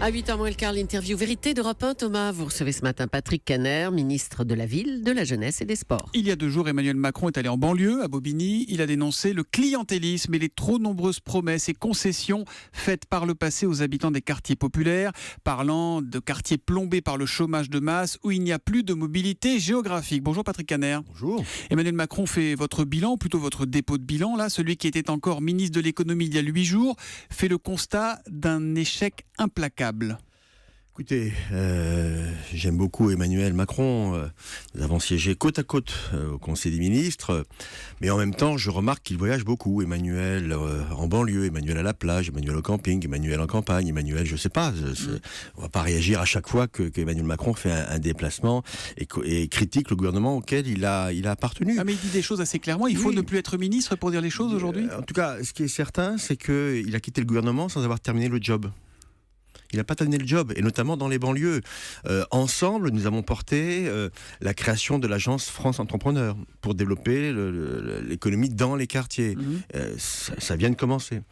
À 8h moins le quart, l'interview Vérité d'Europe 1. Thomas, vous recevez ce matin Patrick Kanner, ministre de la Ville, de la Jeunesse et des Sports. Il y a 2 jours, Emmanuel Macron est allé en banlieue, à Bobigny. Il a dénoncé le clientélisme et les trop nombreuses promesses et concessions faites par le passé aux habitants des quartiers populaires, parlant de quartiers plombés par le chômage de masse où il n'y a plus de mobilité géographique. Bonjour Patrick Kanner. Bonjour. Emmanuel Macron fait votre bilan, ou plutôt votre dépôt de bilan. Là, celui qui était encore ministre de l'économie il y a 8 jours, fait le constat d'un échec implacable. Écoutez, j'aime beaucoup Emmanuel Macron. Nous avons siégé côte à côte au Conseil des ministres. Mais en même temps, je remarque qu'il voyage beaucoup. Emmanuel en banlieue, Emmanuel à la plage, Emmanuel au camping, Emmanuel en campagne, Emmanuel, je sais pas. On va pas réagir à chaque fois qu'Emmanuel Macron fait un déplacement et critique le gouvernement auquel il a appartenu. Ah mais il dit des choses assez clairement. Il faut ne plus être ministre pour dire les choses aujourd'hui. En tout cas, ce qui est certain, c'est qu'il a quitté le gouvernement sans avoir terminé le job. Il n'a pas terminé le job, et notamment dans les banlieues. Ensemble, nous avons porté la création de l'agence France Entrepreneur pour développer l'économie dans les quartiers. Ça vient de commencer.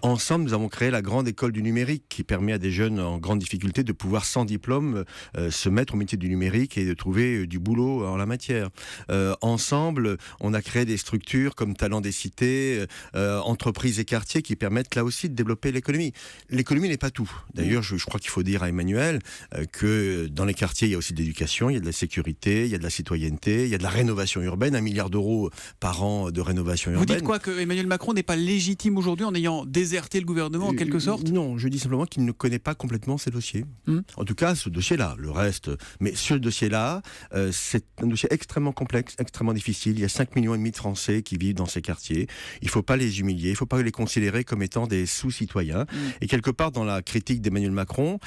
Ensemble, nous avons créé la grande école du numérique qui permet à des jeunes en grande difficulté de pouvoir, sans diplôme, se mettre au métier du numérique et de trouver du boulot en la matière. Ensemble, on a créé des structures comme Talent des cités, entreprises et quartiers qui permettent là aussi de développer l'économie. L'économie n'est pas tout. D'ailleurs, je crois qu'il faut dire à Emmanuel que dans les quartiers, il y a aussi de l'éducation, il y a de la sécurité, il y a de la citoyenneté, il y a de la rénovation urbaine, 1 milliard d'euros par an de rénovation urbaine. Vous dites quoi, que Emmanuel Macron n'est pas légitime aujourd'hui en ayant déserté le gouvernement en quelque sorte ? Non, je dis simplement qu'il ne connaît pas complètement ces dossiers. En tout cas, ce dossier-là, le reste. Mais ce dossier-là, c'est un dossier extrêmement complexe, extrêmement difficile. Il y a 5,5 millions de Français qui vivent dans ces quartiers. Il ne faut pas les humilier, il ne faut pas les considérer comme étant des sous-citoyens. Et quelque part, dans la critique d'Emmanuel Macron,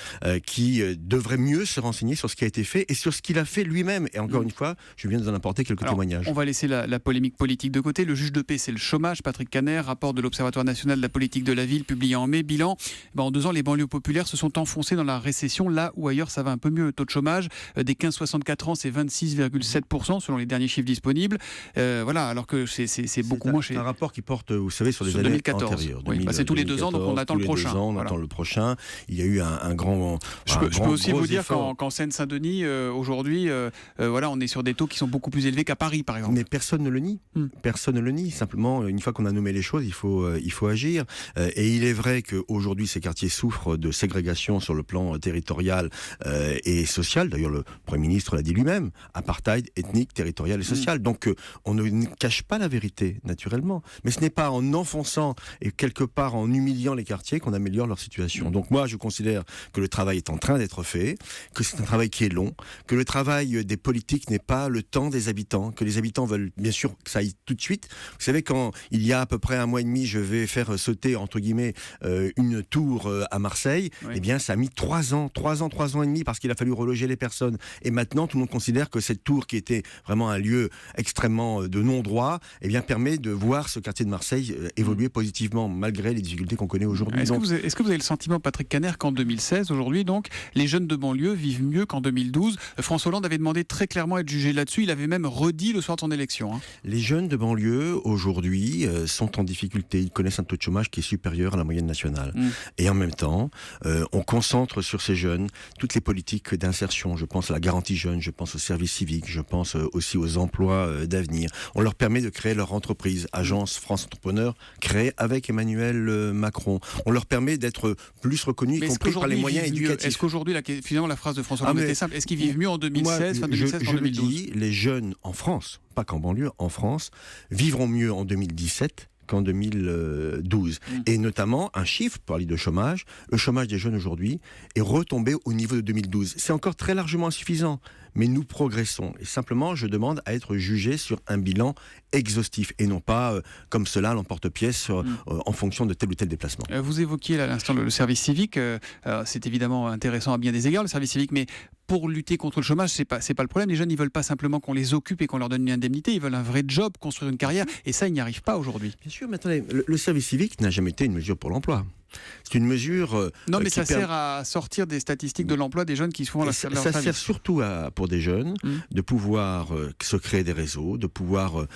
qui devrait mieux se renseigner sur ce qui a été fait et sur ce qu'il a fait lui-même. Et encore une fois, je viens de vous en apporter quelques témoignages. On va laisser la polémique politique de côté. Le juge de paix, c'est le chômage. Patrick Kanner, rapport de l'Observatoire national de la politique de la ville, publié en mai. Bilan, en 2 ans, les banlieues populaires se sont enfoncées dans la récession. Là où ailleurs, ça va un peu mieux. Le taux de chômage des 15-64 ans, c'est 26,7% selon les derniers chiffres disponibles. Voilà, alors que c'est beaucoup moins chez... C'est un rapport qui porte, vous savez, sur les années 2014. antérieures. Oui, c'est tous les 2 ans, donc on attend le prochain. On attend le prochain. Il y a eu un grand... Je peux aussi vous dire qu'en Seine-Saint-Denis, aujourd'hui, on est sur des taux qui sont beaucoup plus élevés qu'à Paris, par exemple. Mais personne ne le nie. Personne ne le nie. Simplement, une fois qu'on a nommé les choses, il faut agir. Et il est vrai qu'aujourd'hui, ces quartiers souffrent de ségrégation sur le plan territorial et social. D'ailleurs, le Premier ministre l'a dit lui-même. Apartheid ethnique, territorial et social. Donc, on ne cache pas la vérité, naturellement. Mais ce n'est pas en enfonçant et quelque part en humiliant les quartiers qu'on améliore leur situation. Donc moi, je considère que le travail est en train d'être fait, que c'est un travail qui est long, que le travail des politiques n'est pas le temps des habitants, que les habitants veulent bien sûr que ça aille tout de suite. Vous savez, quand il y a à peu près 1 mois et demi, je vais faire sauter, entre guillemets, une tour à Marseille, eh bien ça a mis 3 ans et demi, parce qu'il a fallu reloger les personnes. Et maintenant, tout le monde considère que cette tour, qui était vraiment un lieu extrêmement de non-droit, eh bien permet de voir ce quartier de Marseille évoluer positivement, malgré les difficultés qu'on connaît aujourd'hui. Est-ce que vous avez le sentiment, Patrick Kanner, qu'en 2016, aujourd'hui, donc, les jeunes de banlieue vivent mieux qu'en 2012 ? François Hollande avait demandé très clairement à être jugé là-dessus. Il avait même redit le soir de son élection. Les jeunes de banlieue, aujourd'hui, sont en difficulté. Ils connaissent un taux de chômage qui est supérieur à la moyenne nationale. Et en même temps, on concentre sur ces jeunes toutes les politiques d'insertion. Je pense à la garantie jeune, je pense au service civique, je pense aussi aux emplois d'avenir. On leur permet de créer leur entreprise, Agence France Entrepreneur, créée avec Emmanuel Macron. On leur permet d'être plus reconnus, y compris par les moyens éducatifs. Est-ce qu'aujourd'hui, finalement, la phrase de François Hollande était simple. Est-ce qu'ils vivent mieux en 2016 qu'en 2012 ? Je le dis, les jeunes en France, pas qu'en banlieue, en France, vivront mieux en 2017 qu'en 2012. Et notamment, un chiffre, pour parler de chômage, le chômage des jeunes aujourd'hui est retombé au niveau de 2012. C'est encore très largement insuffisant, mais nous progressons. Et simplement, je demande à être jugé sur un bilan exhaustif, et non pas, comme cela, l'emporte-pièce en fonction de tel ou tel déplacement. Vous évoquiez à l'instant le service civique. C'est évidemment intéressant à bien des égards, le service civique, mais pour lutter contre le chômage, c'est pas le problème. Les jeunes, ils veulent pas simplement qu'on les occupe et qu'on leur donne une indemnité. Ils veulent un vrai job, construire une carrière. Et ça, ils n'y arrivent pas aujourd'hui. Bien sûr, mais attendez, le service civique n'a jamais été une mesure pour l'emploi. C'est une mesure... Non, mais ça sert à sortir des statistiques de l'emploi des jeunes qui se font leur ça service. sert surtout pour des jeunes de pouvoir se créer des réseaux, de pouvoir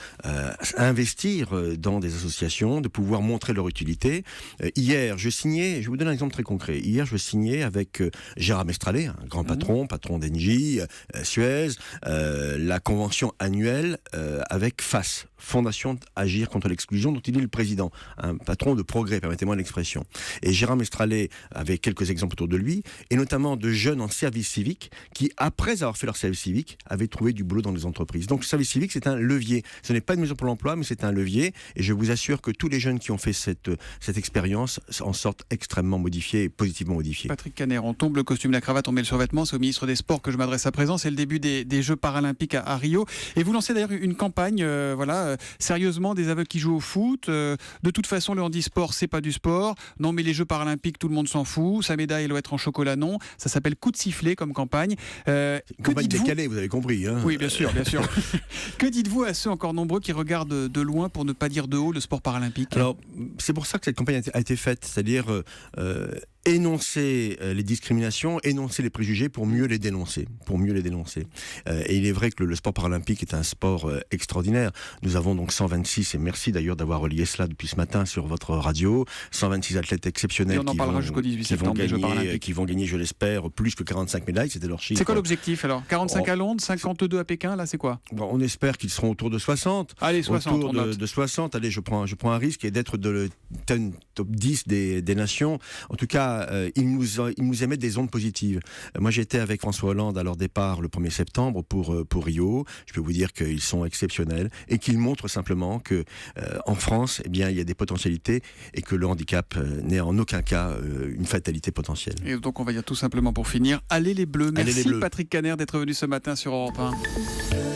investir dans des associations, de pouvoir montrer leur utilité. Hier, je signais, je vais vous donner un exemple très concret. Hier, je signais avec Gérard Mestralet, un grand patron d'Engie, Suez, la convention annuelle avec FAS, Fondation Agir contre l'exclusion, dont il est le président, un patron de progrès, permettez-moi l'expression. Et Gérard Mestralet avait quelques exemples autour de lui, et notamment de jeunes en service civique qui, après avoir fait leur service civique, avaient trouvé du boulot dans les entreprises. Donc le service civique, c'est un levier. Ce n'est pas une mesure pour l'emploi, mais c'est un levier, et je vous assure que tous les jeunes qui ont fait cette expérience en sortent extrêmement modifiés et positivement modifiés. Patrick Caner, on tombe le costume, la cravate, on met le survêtement, c'est au ministre des Sports que je m'adresse à présent, c'est le début des Jeux paralympiques à Rio, et vous lancez d'ailleurs une campagne, sérieusement, des aveugles qui jouent au foot, de toute façon le handisport c'est pas du sport, non mais les Jeux paralympiques tout le monde s'en fout, sa médaille elle doit être en chocolat, non, ça s'appelle Coup de sifflet comme campagne. Une campagne décalée, vous avez compris. Hein. Oui, bien sûr. Que dites-vous à ceux encore nombreux qui regardent de loin, pour ne pas dire de haut, le sport paralympique ? Alors, c'est pour ça que cette campagne a été faite, c'est-à-dire énoncer les discriminations, énoncer les préjugés pour mieux les dénoncer. Et il est vrai que le sport paralympique est un sport extraordinaire. Nous avons donc 126, et merci d'ailleurs d'avoir relié cela depuis ce matin sur votre radio, 126 athlètes exceptionnels qui vont gagner, je l'espère, plus que 45 médailles, c'était leur chiffre. C'est quoi l'objectif alors ? 45 à Londres, 52 à Pékin, là c'est quoi ? Bon, on espère qu'ils seront autour de 60. Allez, 60, autour de 60, allez, je prends un risque et d'être de le top 10 des nations. En tout cas, ils nous émettent des ondes positives. Moi, j'étais avec François Hollande à leur départ le 1er septembre pour Rio. Je peux vous dire qu'ils sont exceptionnels et qu'ils montrent simplement que en France, eh bien, il y a des potentialités et que le handicap n'est en aucun cas une fatalité potentielle. Et donc, on va dire tout simplement pour finir, allez les Bleus. Merci les Bleus. Patrick Caner d'être venu ce matin sur Europe 1.